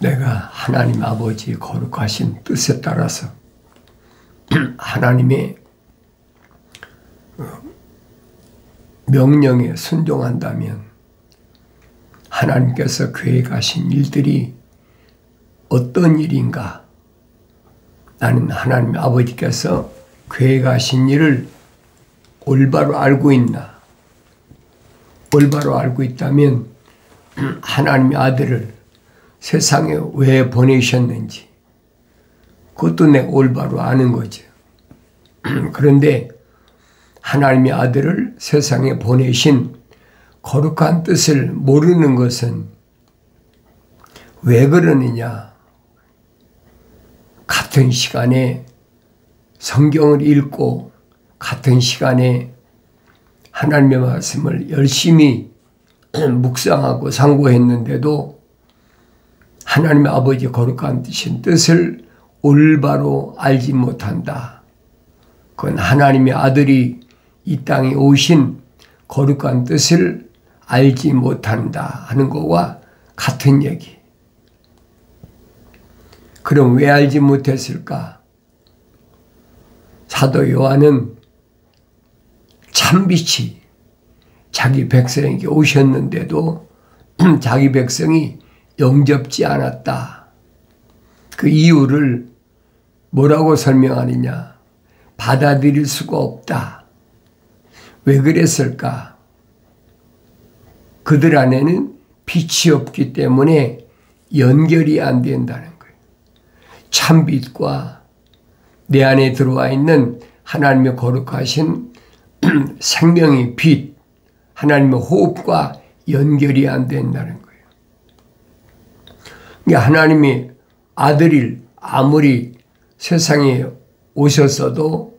내가 하나님 아버지의 거룩하신 뜻에 따라서 하나님의 명령에 순종한다면 하나님께서 계획하신 일들이 어떤 일인가? 나는 하나님 아버지께서 계획하신 일을 올바로 알고 있나? 올바로 알고 있다면 하나님의 아들을 세상에 왜 보내셨는지 그것도 내가 올바로 아는 거죠. 그런데 하나님의 아들을 세상에 보내신 거룩한 뜻을 모르는 것은 왜 그러느냐? 같은 시간에 성경을 읽고 같은 시간에 하나님의 말씀을 열심히 묵상하고 상고했는데도 하나님의 아버지 거룩한 뜻을 올바로 알지 못한다. 그건 하나님의 아들이 이 땅에 오신 거룩한 뜻을 알지 못한다 하는 것과 같은 얘기. 그럼 왜 알지 못했을까? 사도 요한은 참빛이 자기 백성에게 오셨는데도 자기 백성이 영접지 않았다. 그 이유를 뭐라고 설명하느냐? 받아들일 수가 없다. 왜 그랬을까? 그들 안에는 빛이 없기 때문에 연결이 안 된다는 거예요. 참빛과 내 안에 들어와 있는 하나님의 거룩하신 생명의 빛, 하나님의 호흡과 연결이 안 된다는 거예요. 그러니까 하나님의 아들이 아무리 세상에 오셨어도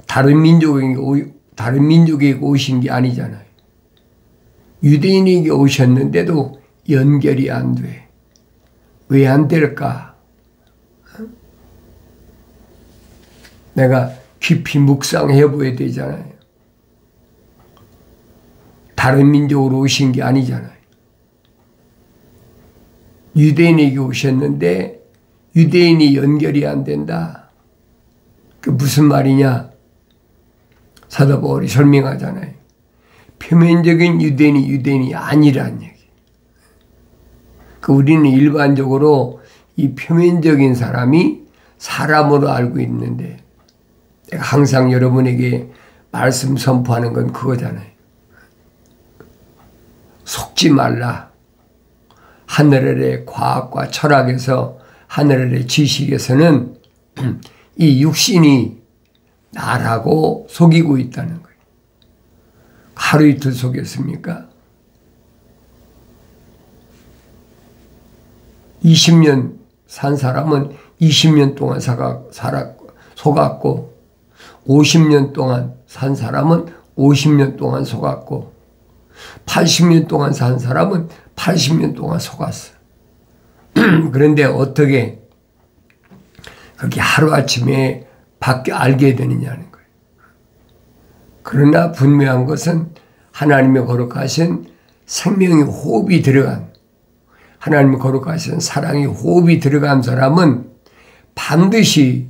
다른 민족에게 오신 게 아니잖아요. 유대인에게 오셨는데도 연결이 안 돼. 왜 안 될까? 내가 깊이 묵상해 보아야 되잖아요. 다른 민족으로 오신 게 아니잖아요. 유대인에게 오셨는데 유대인이 연결이 안 된다. 그 무슨 말이냐? 사도 바울이 설명하잖아요. 표면적인 유대인이 아니란 얘기. 그 우리는 일반적으로 이 표면적인 사람이 사람으로 알고 있는데 내가 항상 여러분에게 말씀 선포하는 건 그거잖아요. 속지 말라. 하늘 아래 과학과 철학에서 하늘 아래 지식에서는 이 육신이 나라고 속이고 있다는 거예요. 하루 이틀 속였습니까? 20년 산 사람은 20년 동안 속았고 50년 동안 산 사람은 50년 동안 속았고 80년 동안 산 사람은 80년 동안 속았어. 그런데 어떻게 그렇게 하루아침에 알게 되느냐는 거예요. 그러나 분명한 것은 하나님의 거룩하신 생명의 호흡이 들어간 하나님의 거룩하신 사랑의 호흡이 들어간 사람은 반드시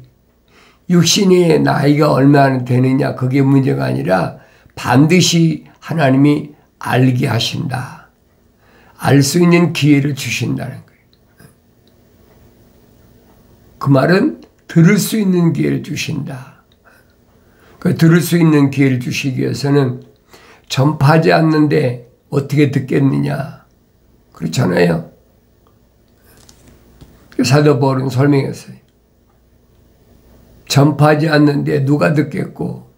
육신의 나이가 얼마나 되느냐 그게 문제가 아니라 반드시 하나님이 알게 하신다. 알 수 있는 기회를 주신다는 거예요. 그 말은 들을 수 있는 기회를 주신다. 그 들을 수 있는 기회를 주시기 위해서는 전파하지 않는데 어떻게 듣겠느냐. 그렇잖아요. 사도 바울은 설명했어요. 전파하지 않는데 누가 듣겠고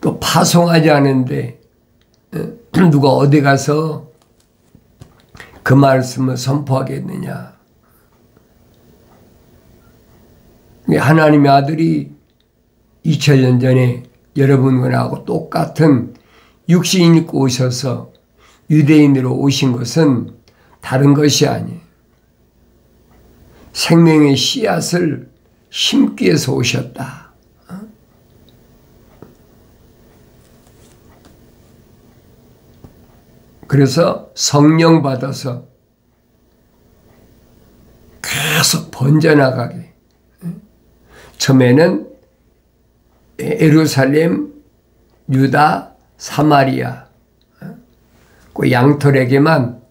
또 파송하지 않는데 누가 어디 가서 그 말씀을 선포하겠느냐. 하나님의 아들이 2000년 전에 여러분하고 똑같은 육신을 입고 오셔서 유대인으로 오신 것은 다른 것이 아니에요. 생명의 씨앗을 심기 위해서 오셨다. 그래서 성령 받아서 번져나가게. 처음에는 예루살렘, 유다, 사마리아 그 양털에게만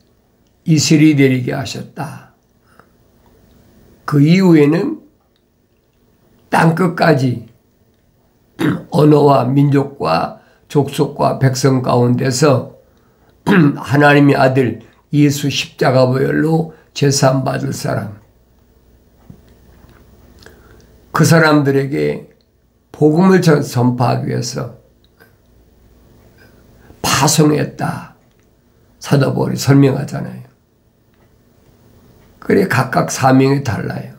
이슬이 내리게 하셨다. 그 이후에는 땅끝까지 언어와 민족과 족속과 백성 가운데서 하나님의 아들 예수 십자가 보혈로 제사함 받을 사람, 그 사람들에게 복음을 선포하기 위해서 파송했다. 사도 바울이 설명하잖아요. 그래 각각 사명이 달라요.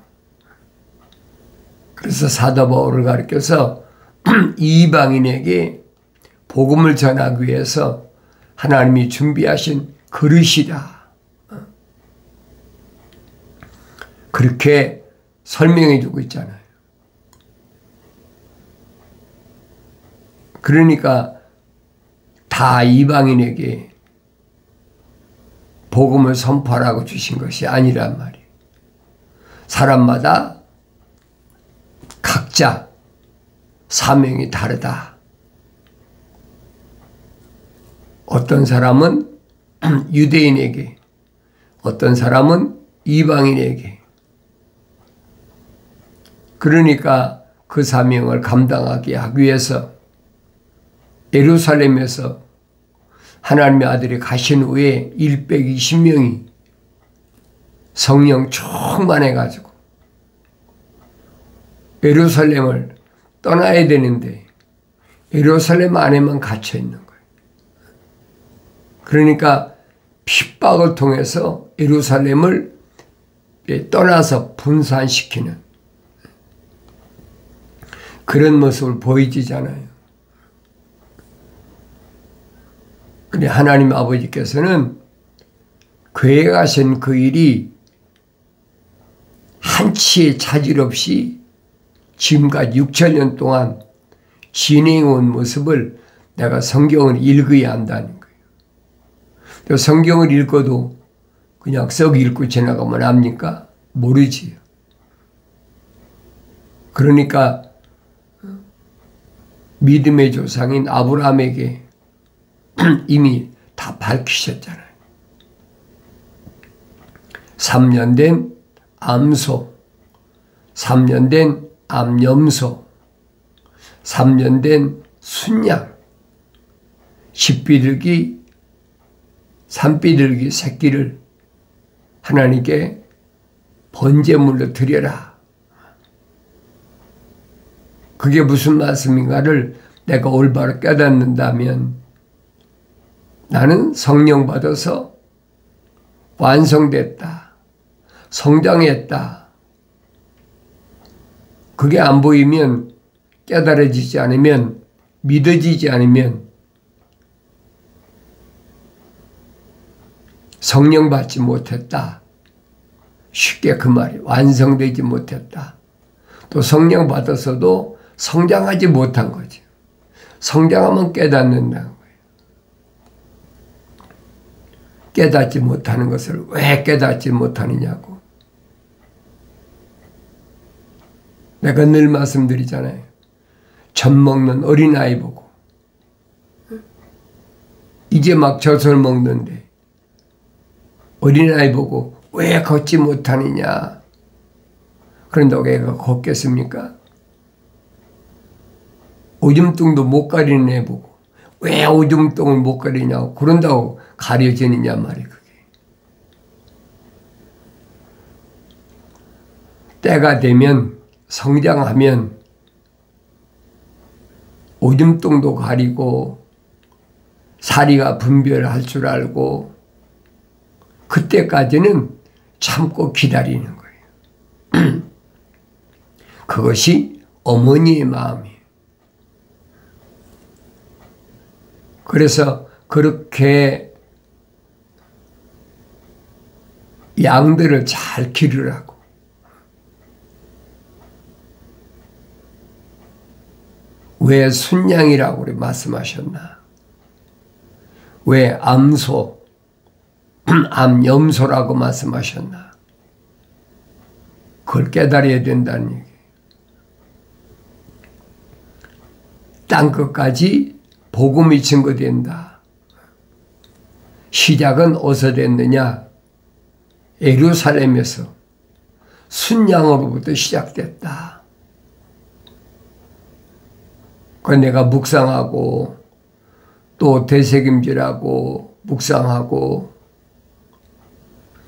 그래서 사도 바울을 가르쳐서 이방인에게 복음을 전하기 위해서 하나님이 준비하신 그릇이다. 그렇게 설명해 주고 있잖아요. 그러니까 다 이방인에게 복음을 선포하라고 주신 것이 아니란 말이에요. 사람마다 각자 사명이 다르다. 어떤 사람은 유대인에게, 어떤 사람은 이방인에게. 그러니까 그 사명을 감당하게 하기 위해서 예루살렘에서 하나님의 아들이 가신 후에 120명이 성령 충만해가지고 예루살렘을 떠나야 되는데 예루살렘 안에만 갇혀 있는 거예요. 그러니까 핍박을 통해서 예루살렘을 떠나서 분산시키는 그런 모습을 보이지잖아요. 근데 하나님 아버지께서는 계획하신 그 일이 한치의 차질 없이 지금까지 6,000년 동안 진행해온 모습을 내가 성경을 읽어야 한다는 거예요. 성경을 읽어도 그냥 썩 읽고 지나가면 압니까? 모르지요. 그러니까 믿음의 조상인 아브라함에게 이미 다 밝히셨잖아요. 3년 된 암소, 3년 된 암염소, 3년 된 순양, 10비둘기, 3비둘기 새끼를 하나님께 번제물로 드려라. 그게 무슨 말씀인가를 내가 올바로 깨닫는다면 나는 성령 받아서 완성됐다. 성장했다. 그게 안 보이면, 깨달아지지 않으면, 믿어지지 않으면 성령 받지 못했다. 쉽게 그 말이 완성되지 못했다. 또 성령 받아서도 성장하지 못한 거죠. 성장하면 깨닫는다는 거예요. 깨닫지 못하는 것을 왜 깨닫지 못하느냐고. 내가 늘 말씀드리잖아요. 젖 먹는 어린아이 보고 이제 막 젖을 먹는데 어린아이 보고 왜 걷지 못하느냐. 그런다고 애가 걷겠습니까? 오줌통도 못 가리는 애 보고 왜 오줌통을 못 가리냐고. 그런다고 가려지느냐 말이에요. 그게. 때가 되면 성장하면 오줌통도 가리고 사리가 분별할 줄 알고 그때까지는 참고 기다리는 거예요. 그것이 어머니의 마음이에요. 그래서 그렇게 양들을 잘 기르라고. 왜 순양이라고 말씀하셨나? 왜 암소, 암염소라고 말씀하셨나? 그걸 깨달아야 된다는 얘기예요. 땅끝까지 복음이 증거된다. 시작은 어디서 됐느냐? 예루살렘에서 순양으로부터 시작됐다. 그 내가 묵상하고 또 되새김질하고 묵상하고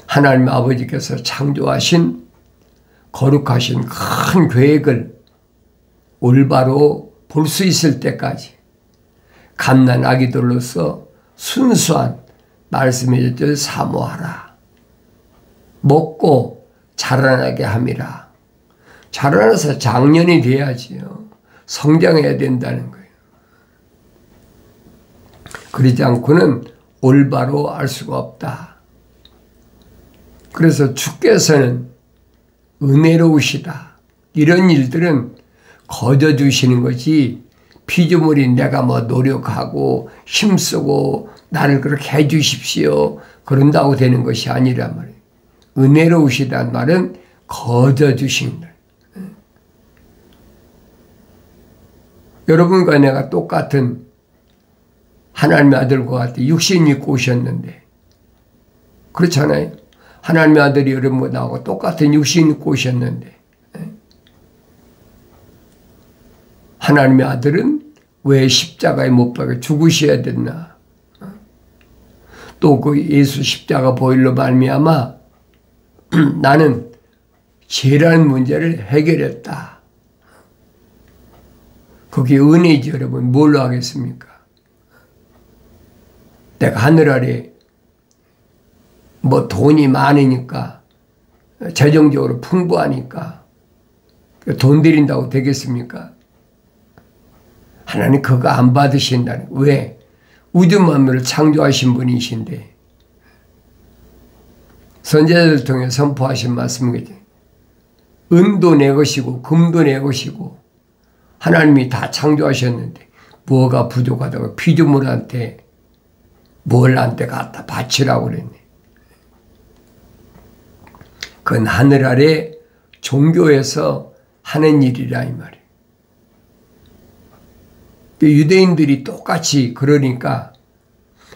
하나님 아버지께서 창조하신 거룩하신 큰 계획을 올바로 볼 수 있을 때까지 갓난 아기들로서 순수한 말씀의 젖을 사모하라. 먹고 자라나게 함이라. 자라나서 장년이 돼야지요. 성장해야 된다는 거예요. 그러지 않고는 올바로 알 수가 없다. 그래서 주께서는 은혜로우시다. 이런 일들은 거저 주시는 것이 피조물이 내가 뭐 노력하고 힘쓰고 나를 그렇게 해 주십시오. 그런다고 되는 것이 아니란 말이에요. 은혜로우시다는 말은 거저 주신다. 여러분과 내가 똑같은 하나님의 아들과 같이 육신 입고 오셨는데 그렇잖아요. 하나님의 아들이 여러분과 나하고 똑같은 육신 입고 오셨는데 하나님의 아들은 왜 십자가에 못 박혀 죽으셔야 됐나? 또 그 예수 십자가 보혈로 말미암아 나는 죄라는 문제를 해결했다. 그게 은혜지 여러분. 뭘로 하겠습니까? 내가 하늘 아래 뭐 돈이 많으니까 재정적으로 풍부하니까 돈 드린다고 되겠습니까? 하나님 그거 안 받으신다는. 왜? 우주 만물을 창조하신 분이신데 선지자들 통해 선포하신 말씀이죠. 은도 내 것이고 금도 내 것이고 하나님이 다 창조하셨는데 뭐가 부족하다고 피조물한테 뭘 한테 갖다 바치라고 그랬네. 그건 하늘 아래 종교에서 하는 일이라 이 말이에요. 유대인들이 똑같이 그러니까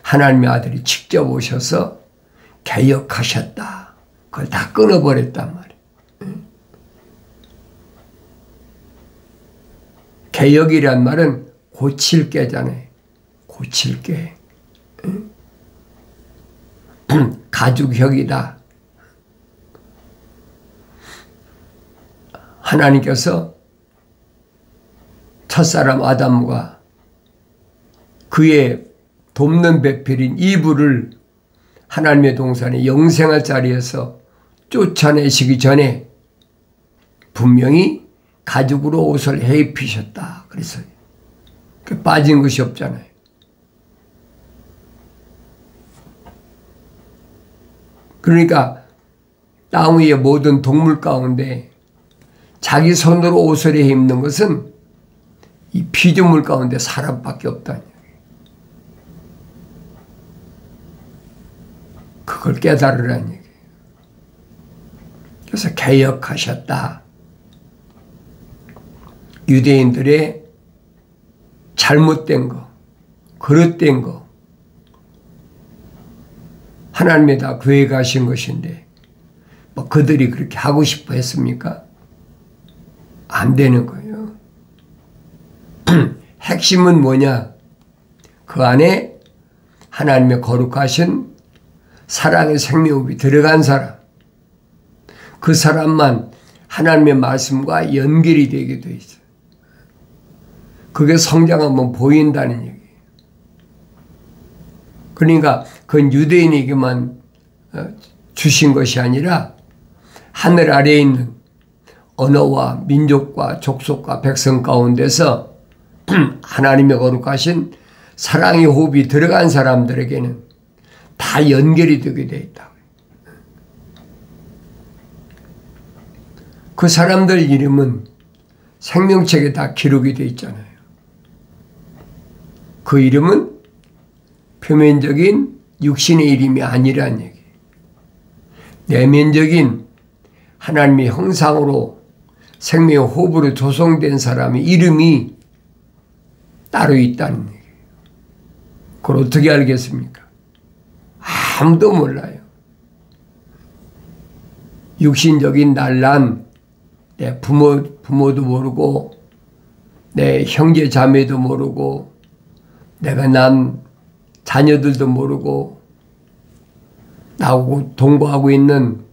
하나님의 아들이 직접 오셔서 개혁하셨다. 그걸 다 끊어버렸단 말이에요. 개혁이란 말은 고칠 게잖아요. 고칠 게. 가죽혁이다. 하나님께서 첫사람 아담과 그의 돕는 배필인 이브를 하나님의 동산에 영생할 자리에서 쫓아내시기 전에 분명히 가죽으로 옷을 해 입히셨다. 그래서 빠진 것이 없잖아요. 그러니까 땅 위의 모든 동물 가운데 자기 손으로 옷을 해 입는 것은 이 피조물 가운데 사람밖에 없다는 얘기예요. 그걸 깨달으라는 얘기예요. 그래서 개혁하셨다. 유대인들의 잘못된 거, 그릇된 거 하나님이 다 계획하신 것인데 뭐 그들이 그렇게 하고 싶어 했습니까? 안 되는 거예요. 핵심은 뭐냐? 그 안에 하나님의 거룩하신 사랑의 생명이 들어간 사람, 그 사람만 하나님의 말씀과 연결이 되게 돼 있어요. 그게 성장하면 보인다는 얘기예요. 그러니까 그건 유대인에게만 주신 것이 아니라 하늘 아래에 있는 언어와 민족과 족속과 백성 가운데서 하나님의 거룩하신 사랑의 호흡이 들어간 사람들에게는 다 연결이 되게 되어 있다. 그 사람들 이름은 생명책에 다 기록이 되어 있잖아요. 그 이름은 표면적인 육신의 이름이 아니란 얘기예요. 내면적인 하나님의 형상으로 생명의 호흡으로 조성된 사람의 이름이 따로 있다는 얘기예요. 그걸 어떻게 알겠습니까? 아무도 몰라요. 육신적인 날란 내 부모도 모르고 내 형제 자매도 모르고 내가 난 자녀들도 모르고 나하고 동거하고 있는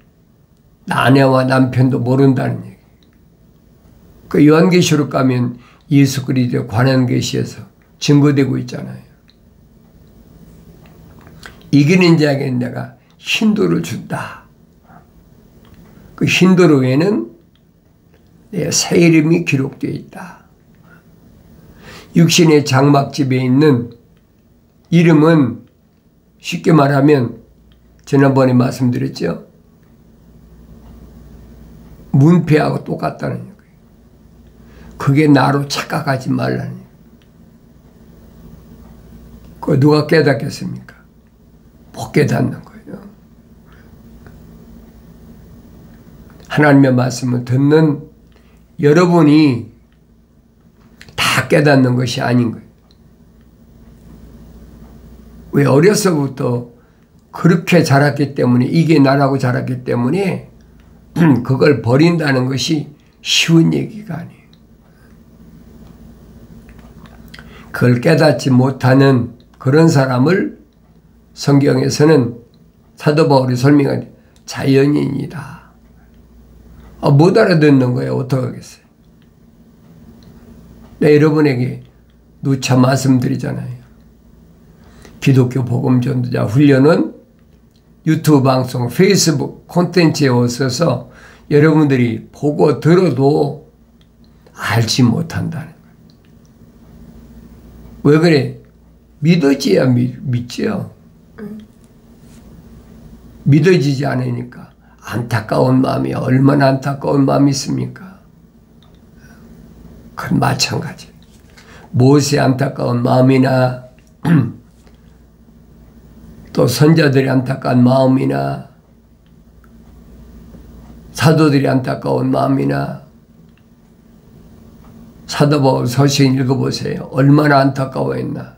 아내와 남편도 모른다는 얘기. 그 요한계시록 가면 예수 그리스도에 관한 계시에서 증거되고 있잖아요. 이기는 자에게는 내가 흰돌을 준다. 그 흰돌 위에는 내 새 이름이 기록되어 있다. 육신의 장막집에 있는 이름은 쉽게 말하면 지난번에 말씀드렸죠. 문패하고 똑같다는 거예요. 그게 나로 착각하지 말라는 거예요. 그거 누가 깨닫겠습니까? 못 깨닫는 거예요. 하나님의 말씀을 듣는 여러분이 다 깨닫는 것이 아닌 거예요. 왜 어려서부터 그렇게 자랐기 때문에 이게 나라고 자랐기 때문에 그걸 버린다는 것이 쉬운 얘기가 아니에요. 그걸 깨닫지 못하는 그런 사람을 성경에서는 사도 바울이 설명하는 자연인이다. 못 알아듣는 거예요. 어떡하겠어요. 네, 여러분에게 누차 말씀드리잖아요. 기독교 복음 전도자 훈련은 유튜브 방송, 페이스북 콘텐츠에 있어서 여러분들이 보고 들어도 알지 못한다는 거예요. 왜 그래? 믿어져야 믿죠. 믿어지지 않으니까 안타까운 마음이 얼마나 안타까운 마음이 있습니까? 그건 마찬가지. 모세의 안타까운 마음이나 또 선자들의 안타까운 마음이나 사도들의 안타까운 마음이나 사도 바울 서신 읽어보세요. 얼마나 안타까워했나.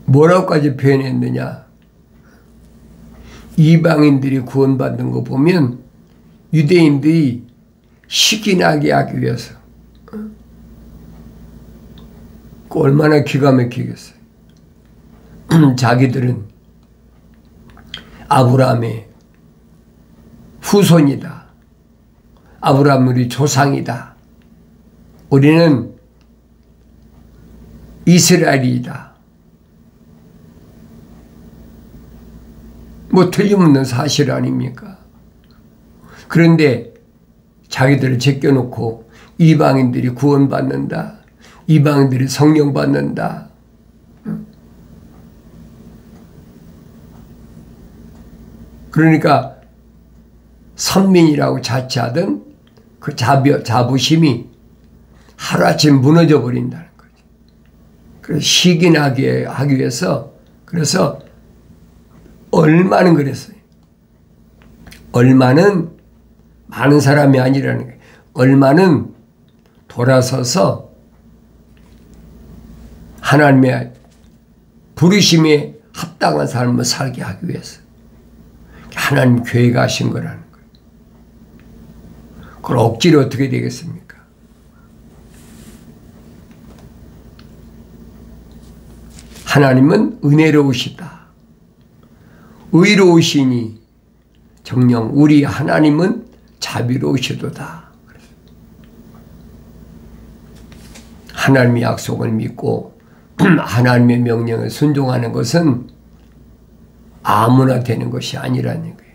뭐라고까지 표현했느냐. 이방인들이 구원받는 거 보면 유대인들이 시기나게 하기 위해서 얼마나 기가 막히겠어요. 자기들은 아브라함의 후손이다. 아브라함 우리 조상이다. 우리는 이스라엘이다. 뭐 틀림없는 사실 아닙니까? 그런데 자기들을 제껴놓고 이방인들이 구원받는다. 이방인들이 성령 받는다. 그러니까 선민이라고 자처하던 그 자부심이 하루아침 무너져 버린다는 거죠. 그래서 시기나게 하기 위해서 그래서 얼마는 그랬어요. 얼마는 많은 사람이 아니라는 거예요. 얼마는 돌아서서 하나님의 부르심에 합당한 삶을 살게 하기 위해서 하나님 교회가 하신 거라는 거예요. 그걸 억지로 어떻게 되겠습니까? 하나님은 은혜로우시다. 의로우시니 정녕 우리 하나님은 자비로우시도다. 하나님의 약속을 믿고 하나님의 명령에 순종하는 것은 아무나 되는 것이 아니라는 거예요.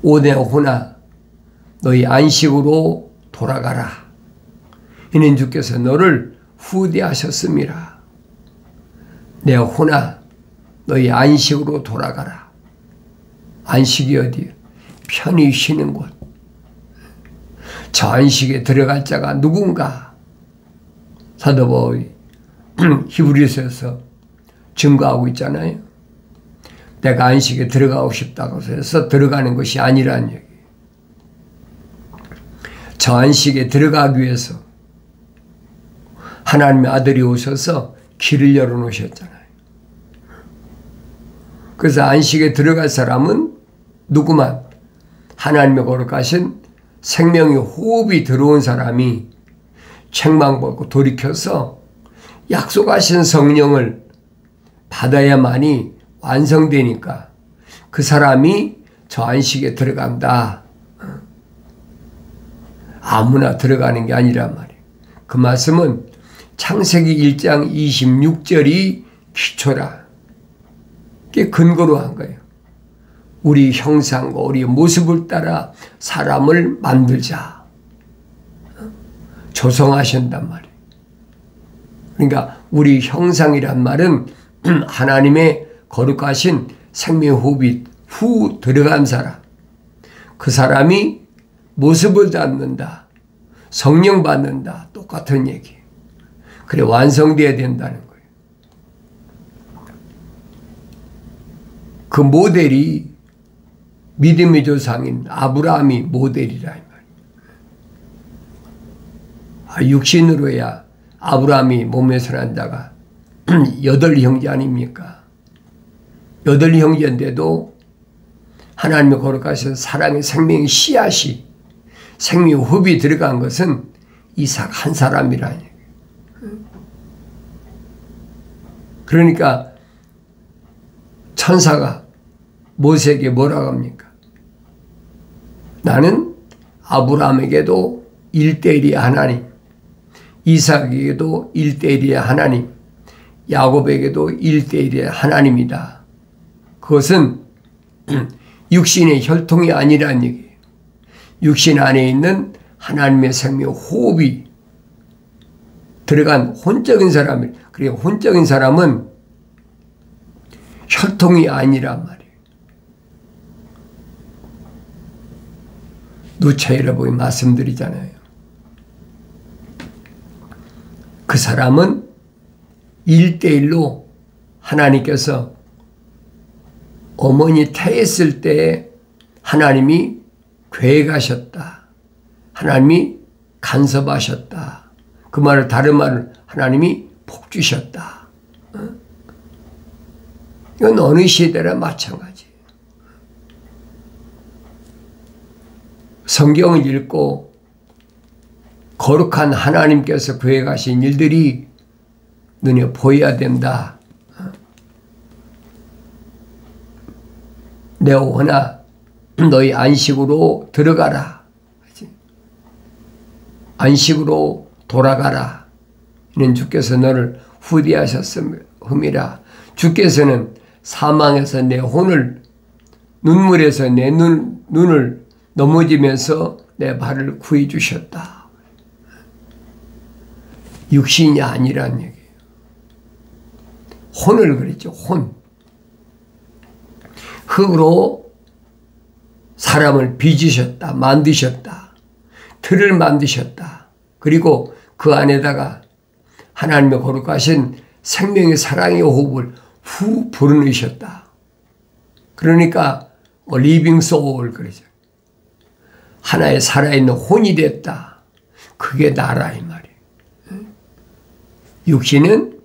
오네오나 너희 안식으로 돌아가라. 이는 주께서 너를 후대하셨음이라. 네오나 너희 안식으로 돌아가라. 안식이 어디요? 편히 쉬는 곳. 저 안식에 들어갈 자가 누군가? 사도 바울이 히브리서에서 증거하고 있잖아요. 내가 안식에 들어가고 싶다고 해서 들어가는 것이 아니라는 얘기예요. 저 안식에 들어가기 위해서 하나님의 아들이 오셔서 길을 열어놓으셨잖아요. 그래서 안식에 들어갈 사람은 누구만 하나님의 거룩하신 생명의 호흡이 들어온 사람이 책망 받고 돌이켜서 약속하신 성령을 받아야만이 완성되니까 그 사람이 저 안식에 들어간다. 아무나 들어가는 게 아니란 말이에요. 그 말씀은 창세기 1장 26절이 기초라. 그게 근거로 한 거예요. 우리 형상과 우리 모습을 따라 사람을 만들자. 조성하신단 말이에요. 그러니까 우리 형상이란 말은 하나님의 거룩하신 생명의 호흡이 후 들어간 사람. 그 사람이 모습을 갖는다. 성령 받는다. 똑같은 얘기예요. 그래 완성되어야 된다는 거예요. 그 모델이 믿음의 조상인 아브라함이 모델이라 이 말이에요. 육신으로야 아브라함이 몸에서 난 자가 8형제 아닙니까? 8형제인데도 하나님의 거룩하신 사랑의 생명의 씨앗이 생명의 호흡이 들어간 것은 이삭 한 사람이라는 얘기예요. 그러니까 천사가 모세에게 뭐라고 합니까? 나는 아브라함에게도 1:1의 하나님, 이삭에게도 1:1의 하나님, 야곱에게도 1:1의 하나님이다. 그것은 육신의 혈통이 아니라는 얘기예요. 육신 안에 있는 하나님의 생명 호흡이 들어간 혼적인 사람이에요. 그리고 혼적인 사람은 혈통이 아니란 말이에요. 누차 여러분이 말씀드리잖아요. 그 사람은 1:1로 하나님께서 어머니 태했을 때 하나님이 계획하셨다. 하나님이 간섭하셨다. 그 말을 다른 말을 하나님이 복 주셨다. 이건 어느 시대나 마찬가지예요. 성경을 읽고 거룩한 하나님께서 계획하신 일들이 눈에 보여야 된다. 내 오나 너희 안식으로 들어가라. 안식으로 돌아가라. 이는 주께서 너를 후대하셨음이라. 주께서는 사망에서 내 혼을 눈물에서 내 눈을 넘어지면서 내 발을 구해 주셨다. 육신이 아니란 얘기예요. 혼을 그랬죠. 혼. 흙으로 사람을 빚으셨다. 만드셨다. 틀을 만드셨다. 그리고 그 안에다가 하나님의 거룩하신 생명의 사랑의 호흡을 후 불어넣으셨다. 그러니까 리빙 소울 그러죠. 하나의 살아있는 혼이 됐다. 그게 나라 이 말이에요. 육신은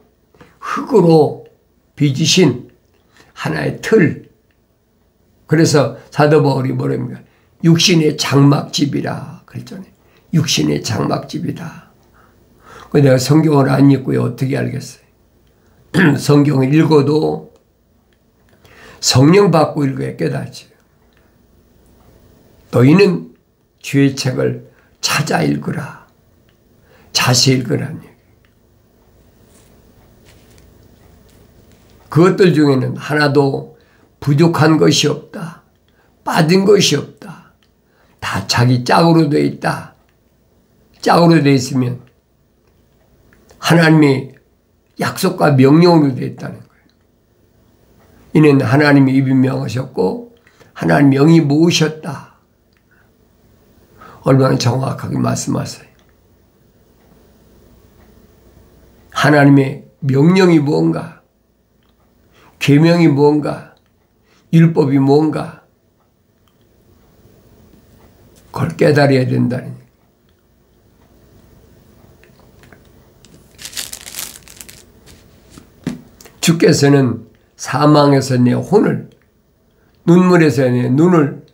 흙으로 빚으신 하나의 틀. 그래서 사도 바울이 뭐랍니까? 육신의 장막집이라 그랬잖아요. 육신의 장막집이다. 내가 성경을 안 읽고요. 어떻게 알겠어요? 성경을 읽어도 성령 받고 읽어야 깨닫지. 너희는 주의 책을 찾아 읽으라. 자세히 읽으라는 얘기. 그것들 중에는 하나도 부족한 것이 없다. 빠진 것이 없다. 다 자기 짝으로 되어 있다. 짝으로 되어 있으면 하나님의 약속과 명령으로 되어 있다는 거예요. 이는 하나님이 입이 명하셨고 하나님 명이 모으셨다. 얼마나 정확하게 말씀하세요. 하나님의 명령이 뭔가, 계명이 뭔가, 율법이 뭔가 그걸 깨달아야 된다는 얘기예요. 주께서는 사망에서 내 혼을, 눈물에서 내 눈을,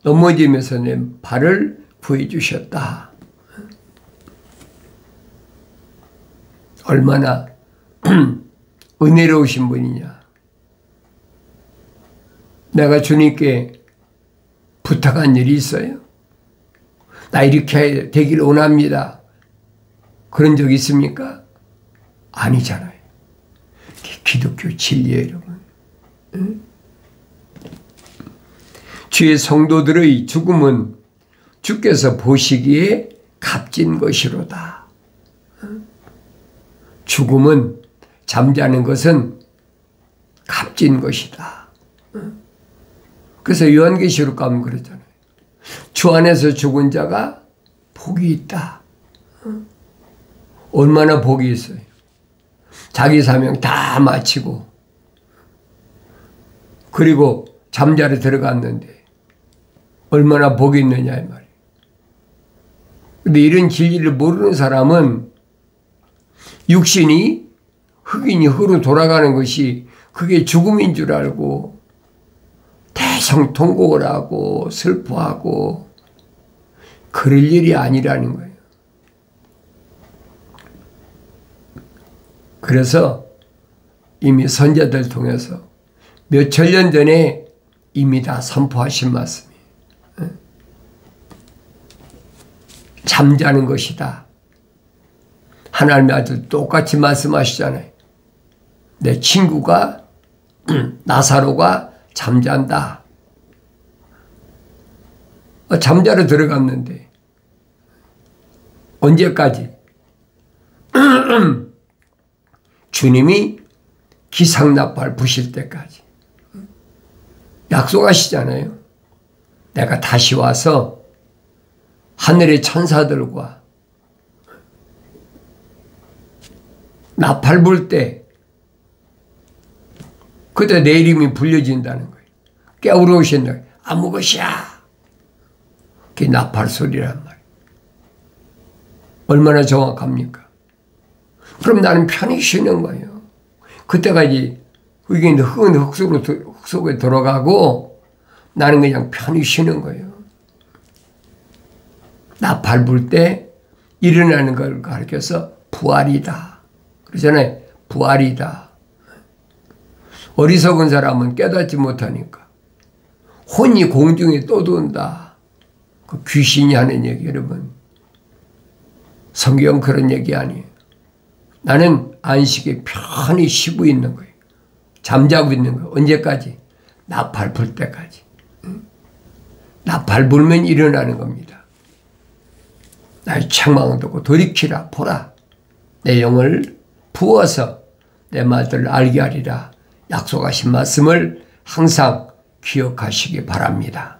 넘어짐에서 내 발을 구해주셨다. 얼마나 은혜로우신 분이냐. 내가 주님께 부탁한 일이 있어요? 나 이렇게 되길 원합니다. 그런 적 있습니까? 아니잖아요. 기독교 진리예요, 여러분. 응? 주의 성도들의 죽음은 주께서 보시기에 값진 것이로다. 죽음은, 잠자는 것은 값진 것이다. 그래서 요한계시록 가면 그러잖아요. 주 안에서 죽은 자가 복이 있다. 얼마나 복이 있어요. 자기 사명 다 마치고 그리고 잠자리에 들어갔는데 얼마나 복이 있느냐 이 말이에요. 근데 이런 진리를 모르는 사람은 육신이 흑인이 흑으로 돌아가는 것이 그게 죽음인 줄 알고 대성통곡을 하고 슬퍼하고 그럴 일이 아니라는 거예요. 그래서 이미 선자들 통해서 몇 천년 전에 이미 다 선포하신 말씀이에요. 잠자는 것이다. 하나님이 아주 똑같이 말씀하시잖아요. 내 친구가 나사로가 잠잔다. 잠자러 들어갔는데 언제까지? 주님이 기상나팔 부실 때까지. 약속하시잖아요. 내가 다시 와서 하늘의 천사들과 나팔 불 때 그때 내 이름이 불려진다는 거예요. 깨우러 오신다. 아무 것이야. 그게 나팔 소리란 말이에요. 얼마나 정확합니까? 그럼 나는 편히 쉬는 거예요. 그때까지 흑인 흑 속에 들어가고 나는 그냥 편히 쉬는 거예요. 나팔 불 때 일어나는 걸 가르쳐서 부활이다. 그러잖아요. 부활이다. 어리석은 사람은 깨닫지 못하니까 혼이 공중에 떠돈다. 그 귀신이 하는 얘기 여러분. 성경 그런 얘기 아니에요. 나는 안식에 편히 쉬고 있는 거예요. 잠자고 있는 거예요. 언제까지? 나팔 불 때까지. 나팔 불면 일어나는 겁니다. 나의 책망을 듣고 돌이키라 보라. 내 영을 부어서 내 말들을 알게 하리라. 약속하신 말씀을 항상 기억하시기 바랍니다.